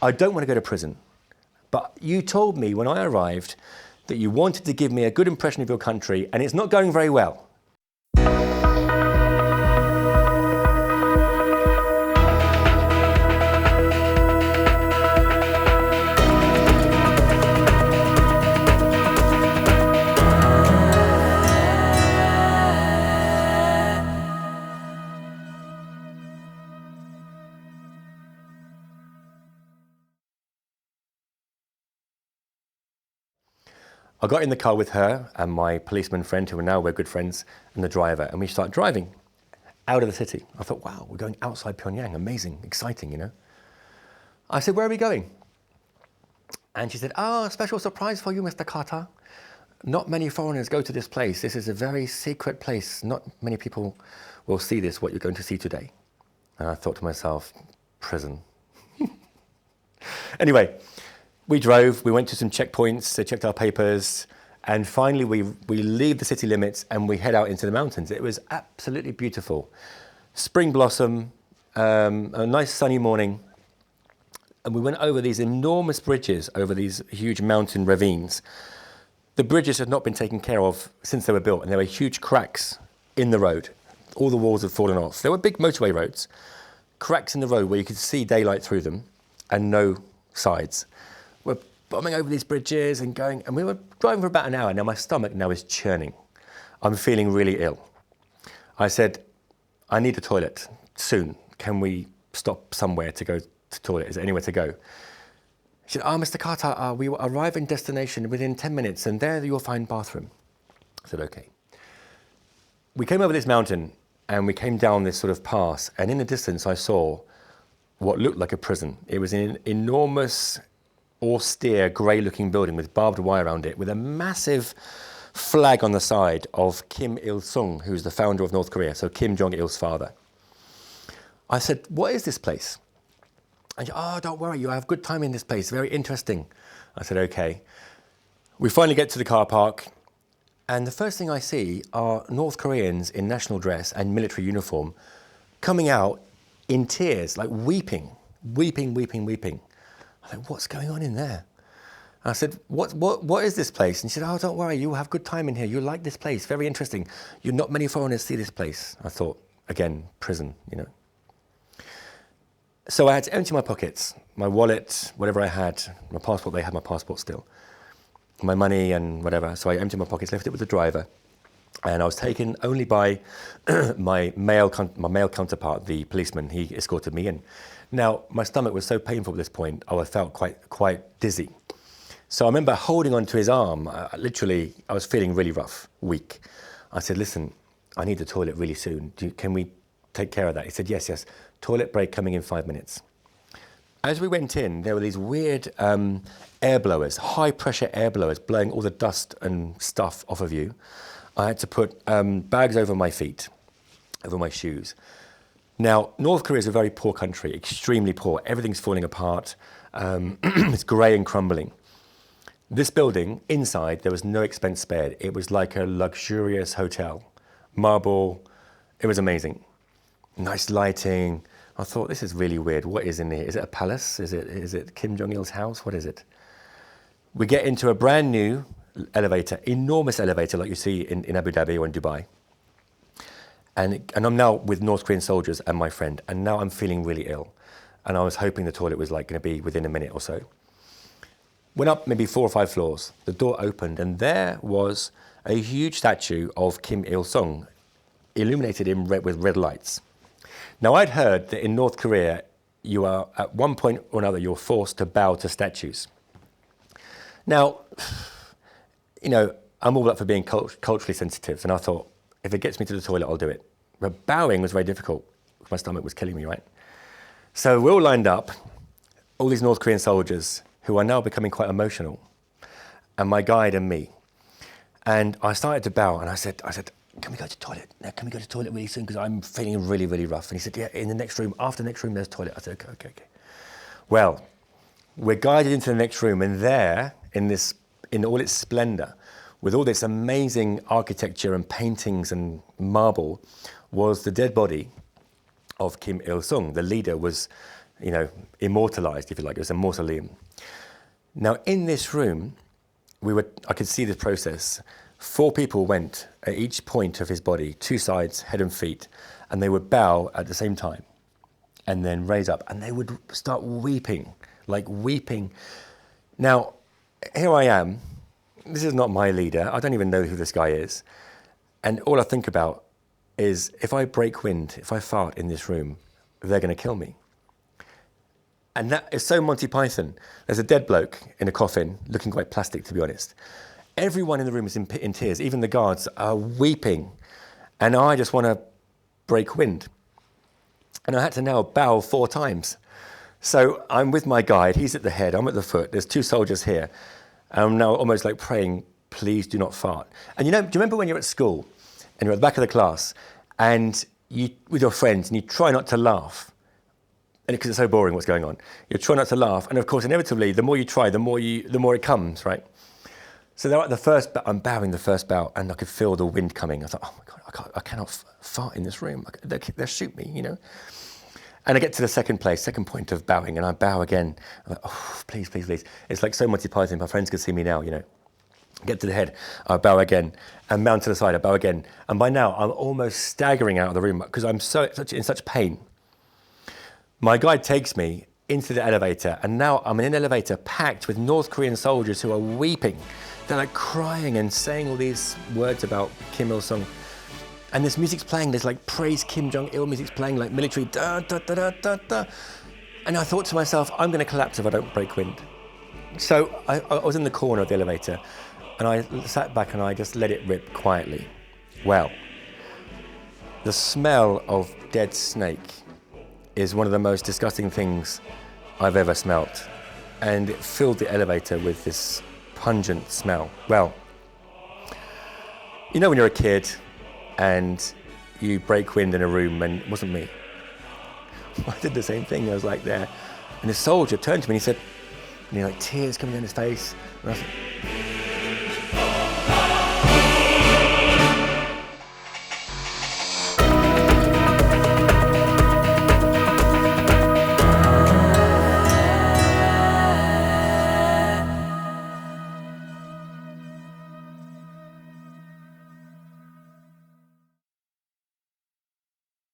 I don't want to go to prison. But you told me when I arrived that you wanted to give me a good impression of your country, and it's not going very well. I got in the car with her and my policeman friend, who are now we're good friends, and the driver, and we started driving out of the city. I thought, wow, we're going outside Pyongyang, amazing, exciting, you know. I said, where are we going? And she said, a special surprise for you, Mr. Carter. Not many foreigners go to this place. This is a very secret place. Not many people will see this, what you're going to see today. And I thought to myself, prison. Anyway, we drove, we went to some checkpoints, they checked our papers, and finally we leave the city limits and we head out into the mountains. It was absolutely beautiful. Spring blossom, a nice sunny morning, and we went over these enormous bridges over these huge mountain ravines. The bridges had not been taken care of since they were built, and there were huge cracks in the road. All the walls had fallen off. There were big motorway roads, cracks in the road where you could see daylight through them and no sides. We're bombing over these bridges and going, and we were driving for about an hour. Now my stomach now is churning. I'm feeling really ill. I said, I need a toilet soon. Can we stop somewhere to go to the toilet? Is there anywhere to go? She said, Mr. Carter, we will arrive in destination within 10 minutes and there you'll find bathroom. I said, okay. We came over this mountain and we came down this sort of pass, and in the distance I saw what looked like a prison. It was an enormous, austere, grey-looking building with barbed wire around it, with a massive flag on the side of Kim Il-sung, who's the founder of North Korea, so Kim Jong-il's father. I said, what is this place? And she said, don't worry, you have good time in this place, very interesting. I said, okay. We finally get to the car park, and the first thing I see are North Koreans in national dress and military uniform coming out in tears, like weeping. I said, what's going on in there? I said, what is this place? And she said, don't worry, you'll have good time in here. You'll like this place, very interesting. Not many foreigners see this place. I thought, again, prison, you know. So I had to empty my pockets, my wallet, whatever I had, my passport, they had my passport still, my money and whatever. So I emptied my pockets, left it with the driver, and I was taken only by my male counterpart, the policeman. He escorted me in. Now, my stomach was so painful at this point, I felt quite dizzy. So I remember holding onto his arm. Literally, I was feeling really rough, weak. I said, listen, I need the toilet really soon. Can we take care of that? He said, yes. Toilet break coming in 5 minutes. As we went in, there were these weird air blowers, high pressure air blowers, blowing all the dust and stuff off of you. I had to put bags over my feet, over my shoes. Now, North Korea is a very poor country, extremely poor. Everything's falling apart. It's grey and crumbling. This building, inside, there was no expense spared. It was like a luxurious hotel. Marble, it was amazing. Nice lighting. I thought, this is really weird. What is in here? Is it a palace? Is it Kim Jong-il's house? What is it? We get into a brand new elevator, enormous elevator like you see in Abu Dhabi or in Dubai. And I'm now with North Korean soldiers and my friend, and now I'm feeling really ill. And I was hoping the toilet was like going to be within a minute or so. Went up maybe 4 or 5 floors. The door opened, and there was a huge statue of Kim Il-sung, illuminated in red with red lights. Now, I'd heard that in North Korea, you are, at one point or another, you're forced to bow to statues. Now, you know, I'm all up for being culturally sensitive, and I thought, if it gets me to the toilet, I'll do it. But bowing was very difficult. My stomach was killing me, right? So we're all lined up, all these North Korean soldiers who are now becoming quite emotional, and my guide and me. And I started to bow, and I said, can we go to the toilet? Now, can we go to the toilet really soon? Because I'm feeling really, really rough. And he said, yeah, in the next room, after the next room, there's a toilet. I said, okay. Well, we're guided into the next room, and there, in all its splendor, with all this amazing architecture and paintings and marble, was the dead body of Kim Il-sung. The leader was immortalized, if you like. It was a mausoleum. Now, in this room, I could see the process. 4 people went at each point of his body, 2 sides, head and feet, and they would bow at the same time and then raise up, and they would start weeping, like weeping. Now, here I am. This is not my leader. I don't even know who this guy is. And all I think about is, if I break wind, if I fart in this room, they're going to kill me. And that is so Monty Python. There's a dead bloke in a coffin, looking quite plastic, to be honest. Everyone in the room is in tears. Even the guards are weeping. And I just want to break wind. And I had to now bow 4 times. So I'm with my guide. He's at the head. I'm at the foot. There's 2 soldiers here. I'm now almost like praying, please do not fart. And do you remember when you're at school and you're at the back of the class and you, with your friends, and you try not to laugh? And because it's so boring what's going on. You try not to laugh. And of course, inevitably, the more you try, the more it comes, right? So they're at the first, I'm bowing the first bow, and I could feel the wind coming. I thought, oh my God, I cannot fart in this room. They'll shoot me, And I get to the second point of bowing, and I bow again. I'm like, oh, please, please, please. It's like so Monty Python. My friends can see me now, Get to the head, I bow again, and mount to the side, I bow again. And by now, I'm almost staggering out of the room because I'm in such pain. My guide takes me into the elevator, and now I'm in an elevator packed with North Korean soldiers who are weeping. They're like crying and saying all these words about Kim Il-sung. And this music's playing, there's like praise Kim Jong-il music's playing, like military da da da da da da. And I thought to myself, I'm going to collapse if I don't break wind. So I was in the corner of the elevator, and I sat back and I just let it rip quietly. Well, the smell of dead snake is one of the most disgusting things I've ever smelt. And it filled the elevator with this pungent smell. Well, when you're a kid and you break wind in a room, and it wasn't me. I did the same thing. I was like there. And the soldier turned to me and he said, tears coming down his face. And I said,